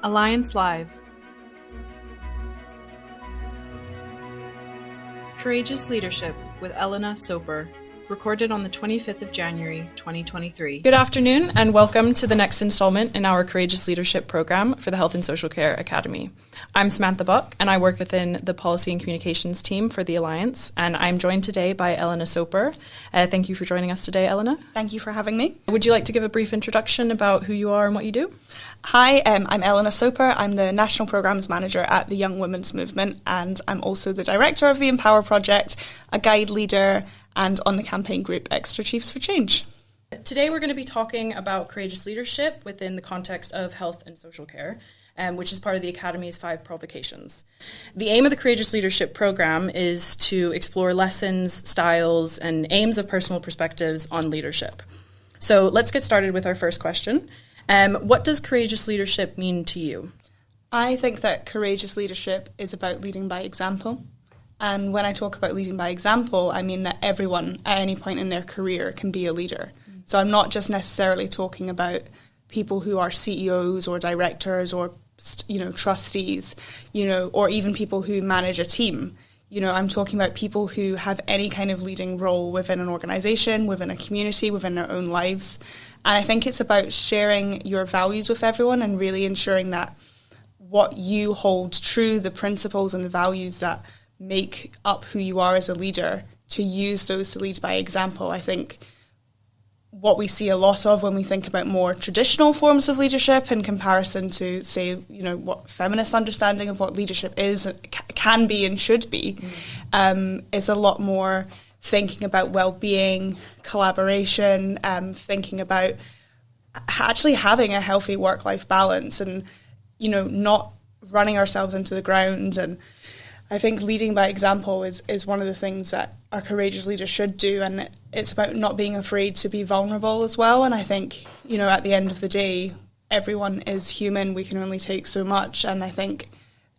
Alliance Live. Courageous Leadership with Elena, Soper. Recorded on the 25th of January, 2023. Good afternoon and welcome to the next installment in our Courageous Leadership program for the Health and Social Care Academy. I'm Samantha Buck and I work within the Policy and Communications team for the Alliance, and I'm joined today by Elena Soper. Thank you for joining us today, Elena. Thank you for having me. Would you like to give a brief introduction about who you are and what you do? Hi, I'm Elena Soper. I'm the National Programmes Manager at the Young Women's Movement, and I'm also the Director of the Empower Project, a guide leader, and on the campaign group Exeter Chiefs for Change. Today we're going to be talking about courageous leadership within the context of health and social care, which is part of the Academy's 5 provocations. The aim of the Courageous Leadership program is to explore lessons, styles, and aims of personal perspectives on leadership. So let's get started with our first question. What does courageous leadership mean to you? I think that courageous leadership is about leading by example. And when I talk about leading by example, I mean that everyone at any point in their career can be a leader. So I'm not just necessarily talking about people who are CEOs or directors or, trustees, or even people who manage a team. I'm talking about people who have any kind of leading role within an organisation, within a community, within their own lives. And I think it's about sharing your values with everyone and really ensuring that what you hold true, the principles and the values that make up who you are as a leader, to use those to lead by example. I think what we see a lot of when we think about more traditional forms of leadership in comparison to, say, what feminist understanding of what leadership is, can be and should be, is a lot more thinking about well-being, collaboration, thinking about actually having a healthy work-life balance and, not running ourselves into the ground. And I think leading by example is one of the things that our courageous leaders should do, and it's about not being afraid to be vulnerable as well. And I think, at the end of the day, everyone is human. We can only take so much, and I think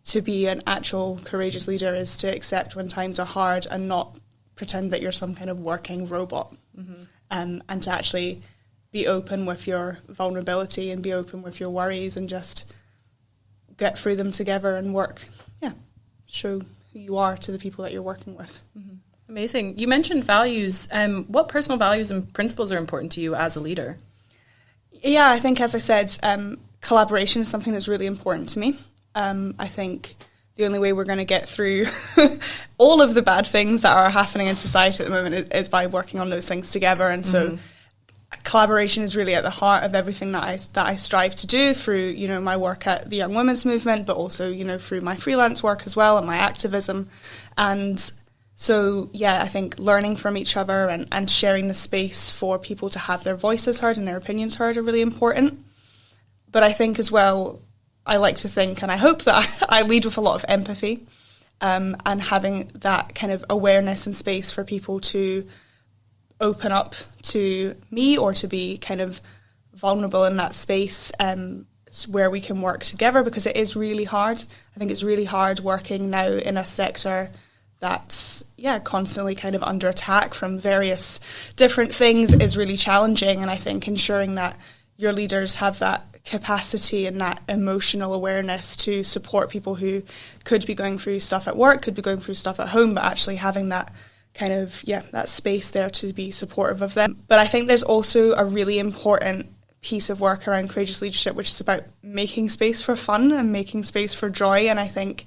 to be an actual courageous leader is to accept when times are hard and not pretend that you're some kind of working robot, and to actually be open with your vulnerability and be open with your worries and just get through them together and work. Show who you are to the people that you're working with. Amazing. You mentioned values. What personal values and principles are important to you as a leader? Yeah, I think, as I said, collaboration is something that's really important to me. I think the only way we're going to get through all of the bad things that are happening in society at the moment is by working on those things together. And so collaboration is really at the heart of everything that I strive to do through, my work at the Young Women's Movement, but also, through my freelance work as well and my activism. And so, I think learning from each other and sharing the space for people to have their voices heard and their opinions heard are really important. But I think as well, I like to think, and I hope that I lead with a lot of empathy, and having that kind of awareness and space for people to open up to me or to be kind of vulnerable in that space, where we can work together, because it is really hard. I think it's really hard working now in a sector that's constantly kind of under attack from various different things is really challenging. And I think ensuring that your leaders have that capacity and that emotional awareness to support people who could be going through stuff at work, could be going through stuff at home, but actually having that kind of, that space there to be supportive of them. But I think there's also a really important piece of work around courageous leadership, which is about making space for fun and making space for joy. And I think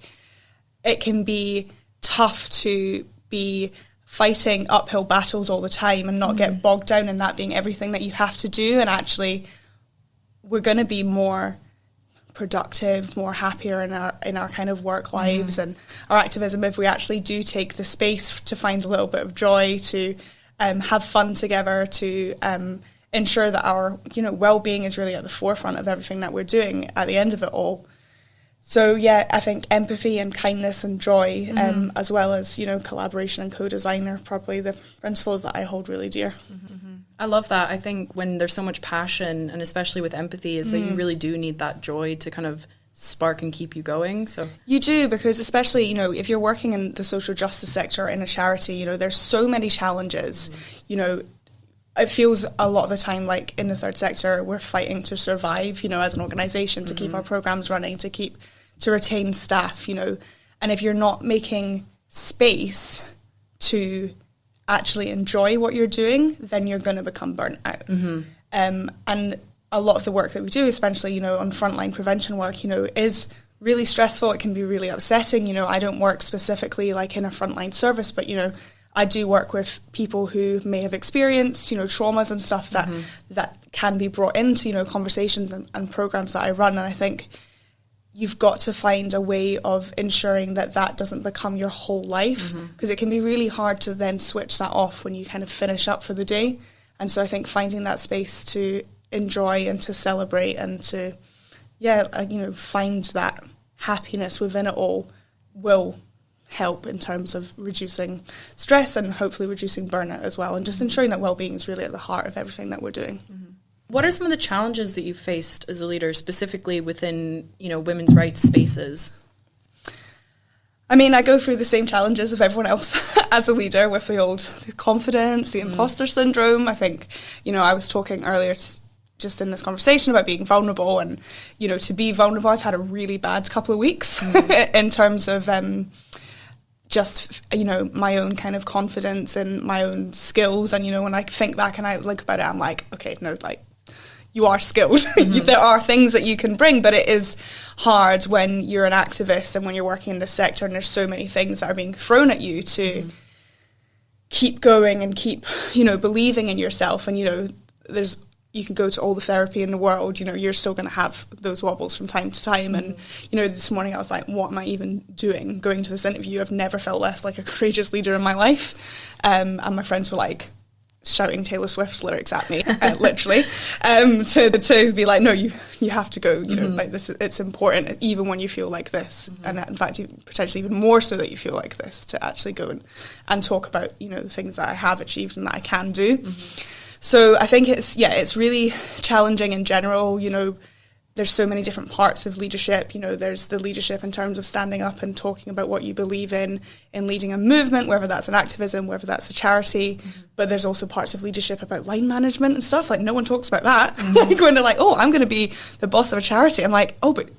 it can be tough to be fighting uphill battles all the time and not get bogged down in that being everything that you have to do. And actually, we're going to be more productive, more happier in our kind of work lives and our activism if we actually do take the space to find a little bit of joy, to have fun together, to ensure that our well-being is really at the forefront of everything that we're doing at the end of it all. So I think empathy and kindness and joy, as well as collaboration and co-design are probably the principles that I hold really dear. I love that. I think when there's so much passion, and especially with empathy, is that you really do need that joy to kind of spark and keep you going. So you do, because especially, if you're working in the social justice sector in a charity, there's so many challenges, it feels a lot of the time like in the third sector we're fighting to survive, you know, as an organisation, to keep our programmes running, to retain staff, you know. And if you're not making space to actually enjoy what you're doing, then you're going to become burnt out. And a lot of the work that we do, especially, you know, on frontline prevention work, you know, is really stressful. It can be really upsetting. You know, I don't work specifically like in a frontline service, but, you know, I do work with people who may have experienced, you know, traumas and stuff that can be brought into, you know, conversations and programs that I run. And I think you've got to find a way of ensuring that that doesn't become your whole life, because it can be really hard to then switch that off when you kind of finish up for the day. And so I think finding that space to enjoy and to celebrate and to, you know, find that happiness within it all will help in terms of reducing stress and hopefully reducing burnout as well, and just ensuring that well-being is really at the heart of everything that we're doing. What are some of the challenges that you've faced as a leader, specifically within, you know, women's rights spaces? I mean, I go through the same challenges of everyone else as a leader, with the confidence, the imposter syndrome. I think, you know, I was talking earlier just in this conversation about being vulnerable, and, you know, to be vulnerable, I've had a really bad couple of weeks in terms of just, you know, my own kind of confidence and my own skills. And, you know, when I think back and I look about it, I'm like, okay, no, like, you are skilled. There are things that you can bring, but it is hard when you're an activist and when you're working in this sector and there's so many things that are being thrown at you to keep going and keep, you know, believing in yourself. And, you know, you can go to all the therapy in the world, you know, you're still going to have those wobbles from time to time. And, you know, this morning I was like, what am I even doing going to this interview? I've never felt less like a courageous leader in my life. And my friends were like shouting Taylor Swift lyrics at me, literally, to be like, no, you have to go, you know, like this, it's important, even when you feel like this. And in fact, potentially even more so that you feel like this, to actually go and talk about, you know, the things that I have achieved and that I can do. So I think it's really challenging in general. You know, there's so many different parts of leadership. You know, there's the leadership in terms of standing up and talking about what you believe in leading a movement, whether that's an activism, whether that's a charity. But there's also parts of leadership about line management and stuff. Like, no one talks about that. Like, when they're like, oh, I'm going to be the boss of a charity, I'm like, oh, but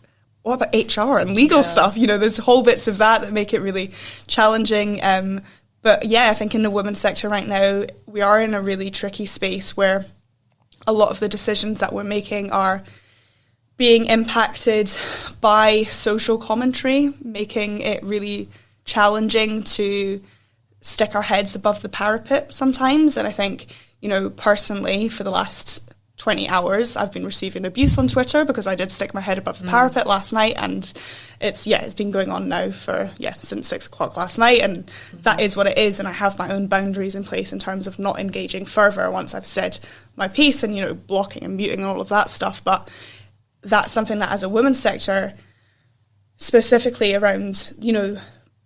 what about HR and legal stuff? You know, there's whole bits of that make it really challenging. But yeah, I think in the women's sector right now, we are in a really tricky space where a lot of the decisions that we're making are being impacted by social commentary, making it really challenging to stick our heads above the parapet sometimes. And I think, you know, personally, for the last 20 hours, I've been receiving abuse on Twitter because I did stick my head above the parapet last night, and it's been going on now for, since 6 o'clock last night, and that is what it is. And I have my own boundaries in place in terms of not engaging further once I've said my piece, and, you know, blocking and muting and all of that stuff. But that's something that, as a women's sector, specifically around, you know,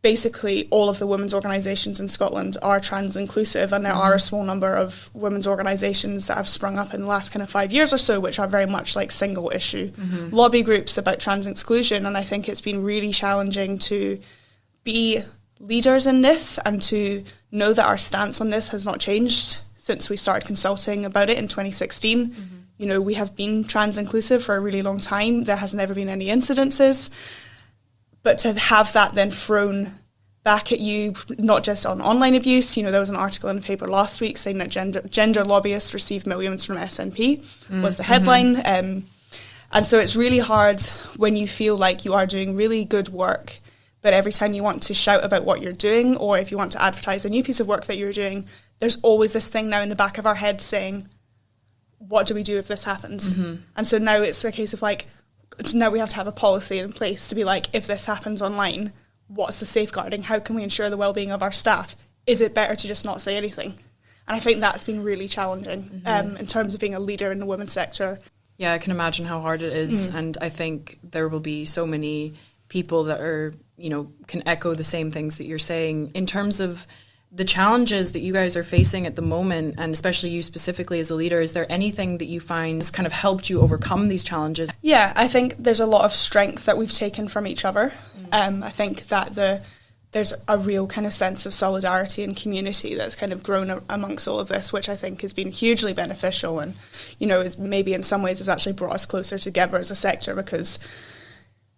basically all of the women's organisations in Scotland are trans inclusive, and there are a small number of women's organisations that have sprung up in the last kind of 5 years or so, which are very much like single issue lobby groups about trans exclusion. And I think it's been really challenging to be leaders in this and to know that our stance on this has not changed since we started consulting about it in 2016. You know, we have been trans inclusive for a really long time. There has never been any incidences. But to have that then thrown back at you, not just on online abuse, you know, there was an article in the paper last week saying that gender lobbyists receive millions from SNP, was the headline. And so it's really hard when you feel like you are doing really good work, but every time you want to shout about what you're doing, or if you want to advertise a new piece of work that you're doing, there's always this thing now in the back of our head saying, what do we do if this happens? And so now it's a case of like, now we have to have a policy in place to be like, if this happens online, what's the safeguarding? How can we ensure the well-being of our staff? Is it better to just not say anything? And I think that's been really challenging in terms of being a leader in the women's sector. Yeah, I can imagine how hard it is. And I think there will be so many people that are, you know, can echo the same things that you're saying. In terms of the challenges that you guys are facing at the moment, and especially you specifically as a leader, is there anything that you find has kind of helped you overcome these challenges? Yeah, I think there's a lot of strength that we've taken from each other. I think that there's a real kind of sense of solidarity and community that's kind of grown amongst all of this, which I think has been hugely beneficial, and, you know, is maybe in some ways has actually brought us closer together as a sector, because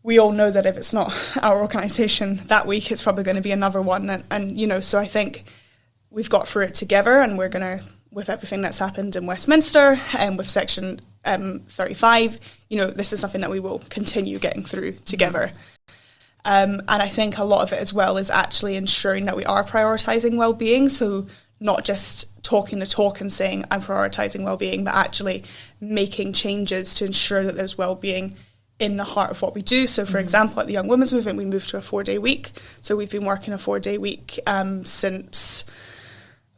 we all know that if it's not our organisation that week, it's probably going to be another one. And you know, so I think we've got through it together, and we're going to, with everything that's happened in Westminster and with Section 35, you know, this is something that we will continue getting through together. And I think a lot of it as well is actually ensuring that we are prioritising well-being, so not just talking the talk and saying I'm prioritising well-being, but actually making changes to ensure that there's well-being in the heart of what we do. So, for example, at the Young Women's Movement, we moved to a 4-day week. So we've been working a 4-day week since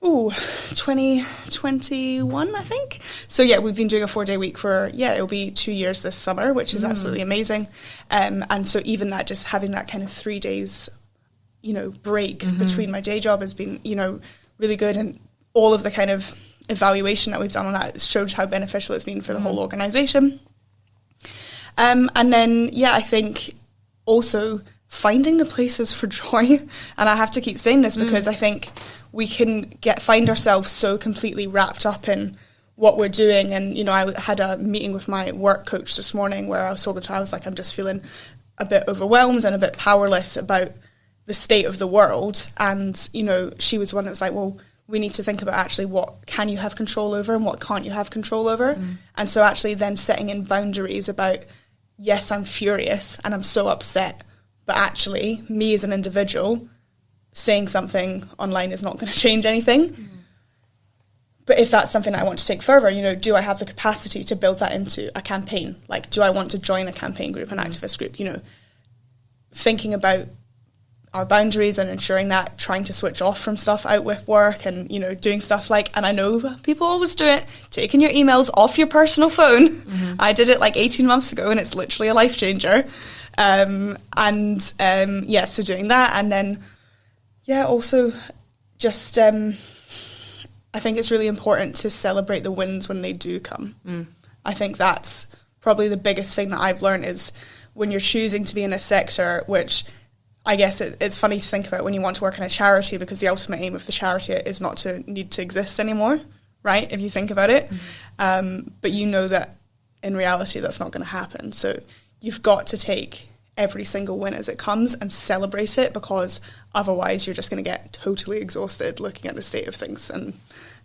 2021, I think. So, yeah, we've been doing a 4-day week for, it'll be 2 years this summer, which is absolutely amazing. And so even that, just having that kind of 3 days, you know, break between my day job has been, you know, really good. And all of the kind of evaluation that we've done on that showed how beneficial it's been for the whole organisation. And then, I think also finding the places for joy. And I have to keep saying this because I think we can find ourselves so completely wrapped up in what we're doing. And, you know, I had a meeting with my work coach this morning where I was talking to her. I was like, I'm just feeling a bit overwhelmed and a bit powerless about the state of the world. And, you know, she was the one that was like, well, we need to think about actually what can you have control over and what can't you have control over. And so actually then setting in boundaries about, yes, I'm furious and I'm so upset, but actually me as an individual saying something online is not going to change anything. But if that's something I want to take further, you know, do I have the capacity to build that into a campaign? Like, do I want to join a campaign group, an activist group? You know, thinking about our boundaries and ensuring that, trying to switch off from stuff out with work and, you know, doing stuff like, and I know people always do it, taking your emails off your personal phone. I did it like 18 months ago and it's literally a life changer. So doing that. And then, also just, I think it's really important to celebrate the wins when they do come. I think that's probably the biggest thing that I've learned is when you're choosing to be in a sector, which I guess it's funny to think about when you want to work in a charity, because the ultimate aim of the charity is not to need to exist anymore, right, if you think about it. But you know that in reality that's not going to happen. So you've got to take every single win as it comes and celebrate it, because otherwise you're just going to get totally exhausted looking at the state of things, and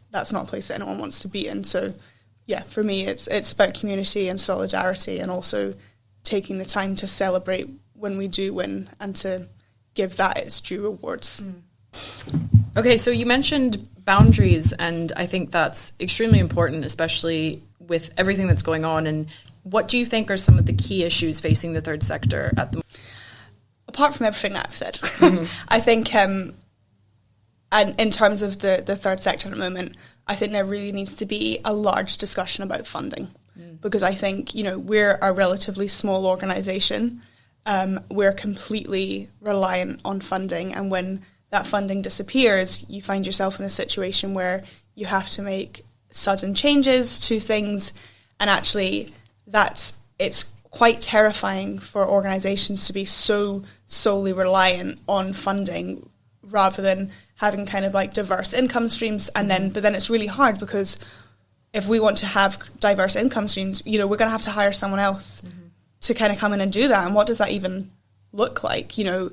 that's not a place that anyone wants to be in. So, for me it's about community and solidarity, and also taking the time to celebrate when we do win and to give that its due rewards. Okay, so you mentioned boundaries, and I think that's extremely important, especially with everything that's going on. And what do you think are some of the key issues facing the third sector at the moment? Apart from everything that I've said, I think and in terms of the third sector at the moment, I think there really needs to be a large discussion about funding, because I think, you know, we're a relatively small organisation. We're completely reliant on funding, and when that funding disappears, you find yourself in a situation where you have to make sudden changes to things, and actually it's quite terrifying for organisations to be so solely reliant on funding rather than having kind of like diverse income streams. But then it's really hard, because if we want to have diverse income streams, you know, we're going to have to hire someone else to kind of come in and do that. And what does that even look like? You know,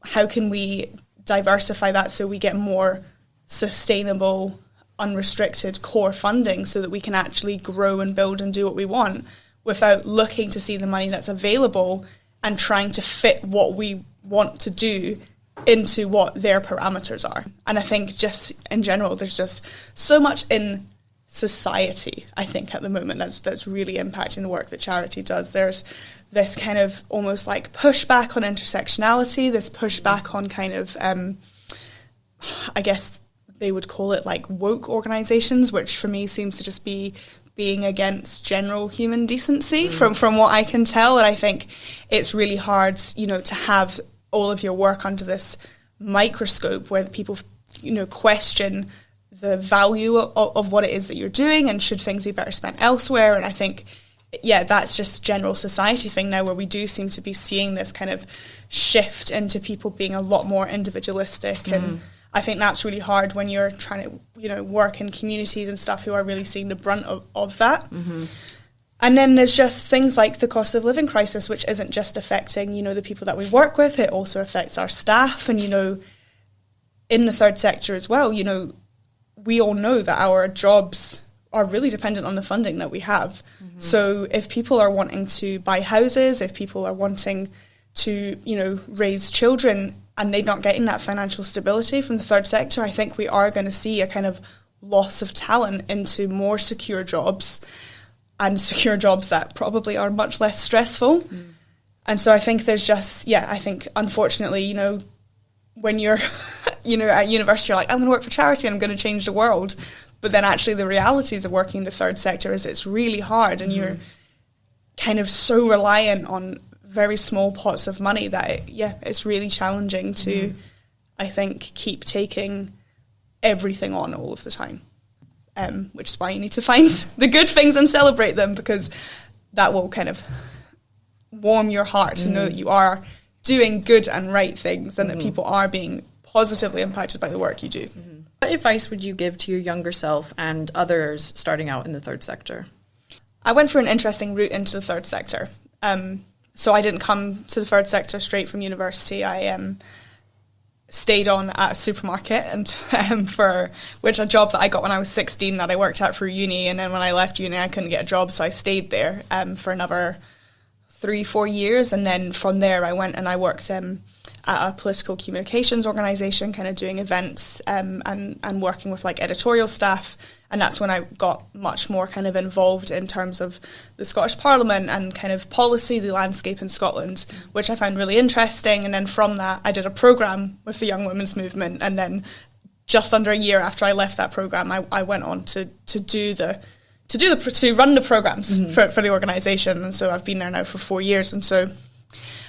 how can we diversify that so we get more sustainable, unrestricted core funding so that we can actually grow and build and do what we want without looking to see the money that's available and trying to fit what we want to do into what their parameters are. And I think just in general, there's just so much in society, I think, at the moment that's really impacting the work that charity does. There's this kind of almost like pushback on intersectionality, this pushback on kind of, I guess they would call it like woke organisations, which for me seems to just be being against general human decency from what I can tell. And I think it's really hard, you know, to have all of your work under this microscope where people, you know, question the value of what it is that you're doing, and should things be better spent elsewhere. And I think, yeah, that's just general society thing now, where we do seem to be seeing this kind of shift into people being a lot more individualistic. And I think that's really hard when you're trying to, you know, work in communities and stuff who are really seeing the brunt of that. And then there's just things like the cost of living crisis, which isn't just affecting, you know, the people that we work with, it also affects our staff. And, you know, in the third sector as well, you know, we all know that our jobs are really dependent on the funding that we have. So if people are wanting to buy houses, if people are wanting to, you know, raise children and they're not getting that financial stability from the third sector, I think we are going to see a kind of loss of talent into more secure jobs, and secure jobs that probably are much less stressful. And so I think there's just, yeah, I think unfortunately, you know, when you're, you know, at university, you're like, I'm going to work for charity and I'm going to change the world. But then actually the realities of working in the third sector is it's really hard, and you're kind of so reliant on very small pots of money that, it's really challenging to, I think, keep taking everything on all of the time. Which is why you need to find the good things and celebrate them, because that will kind of warm your heart to know that you are doing good and right things, and that people are being positively impacted by the work you do. What advice would you give to your younger self and others starting out in the third sector? I went for an interesting route into the third sector. So I didn't come to the third sector straight from university. I stayed on at a supermarket, and for which a job that I got when I was 16 that I worked at for uni, and then when I left uni I couldn't get a job, so I stayed there for another 3-4 years, and then from there I went and I worked at a political communications organisation, kind of doing events and working with like editorial staff. And that's when I got much more kind of involved in terms of the Scottish Parliament and kind of policy, the landscape in Scotland, which I found really interesting. And then from that, I did a programme with the Young Women's Movement. And then just under a year after I left that programme, I went on to run the programmes for the organisation. And so I've been there now for 4 years. And so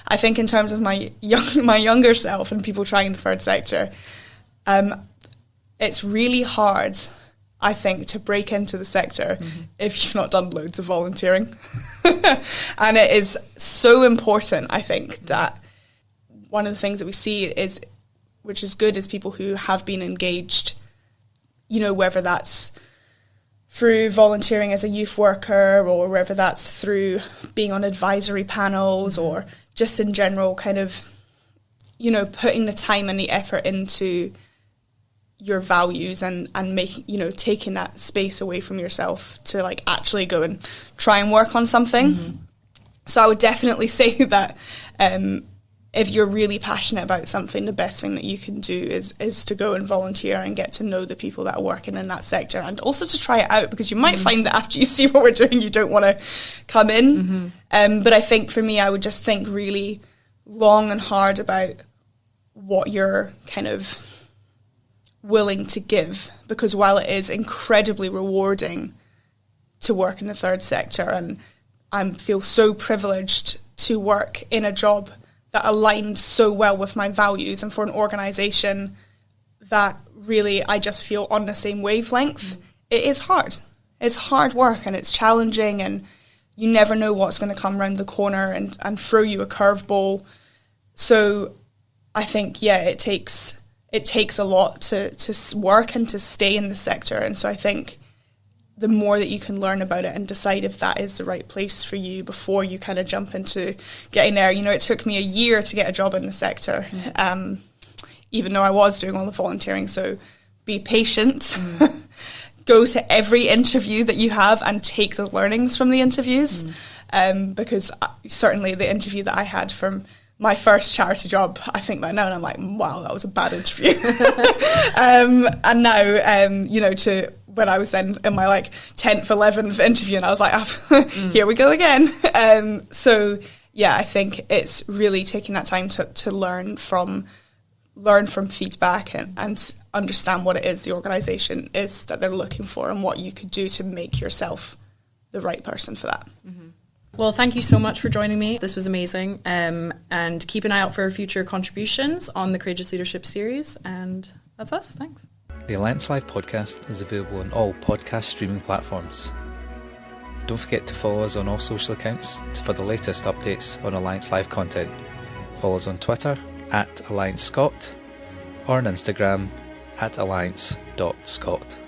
I think in terms of my younger self and people trying the third sector, it's really hard, I think, to break into the sector if you've not done loads of volunteering. And it is so important, I think, that one of the things that we see is, which is good, is people who have been engaged, you know, whether that's through volunteering as a youth worker, or whether that's through being on advisory panels, or just in general kind of, you know, putting the time and the effort into your values and making, you know, taking that space away from yourself to like actually go and try and work on something. So I would definitely say that if you're really passionate about something, the best thing that you can do is to go and volunteer and get to know the people that are working in that sector, and also to try it out, because you might find that after you see what we're doing, you don't want to come in. But I think for me, I would just think really long and hard about what you're kind of willing to give, because while it is incredibly rewarding to work in the third sector, and I feel so privileged to work in a job that aligned so well with my values, and for an organisation that really I just feel on the same wavelength, it is hard. It's hard work, and it's challenging, and you never know what's going to come around the corner and throw you a curveball. So I think, it takes a lot to work and to stay in the sector. And so I think the more that you can learn about it and decide if that is the right place for you before you kind of jump into getting there. You know, it took me a year to get a job in the sector, even though I was doing all the volunteering. So be patient, go to every interview that you have and take the learnings from the interviews, because certainly the interview that I had from my first charity job, I think about now and I'm like, wow, that was a bad interview. And now, you know, to when I was then in my like 10th, 11th interview, and I was like, here we go again. So yeah, I think it's really taking that time to learn from feedback and understand what it is the organisation is that they're looking for, and what you could do to make yourself the right person for that. Well, thank you so much for joining me. This was amazing. And keep an eye out for future contributions on the Courageous Leadership series. And that's us. Thanks. The Alliance Live podcast is available on all podcast streaming platforms. Don't forget to follow us on all social accounts for the latest updates on Alliance Live content. Follow us on Twitter @AllianceScot or on Instagram @alliance.scot.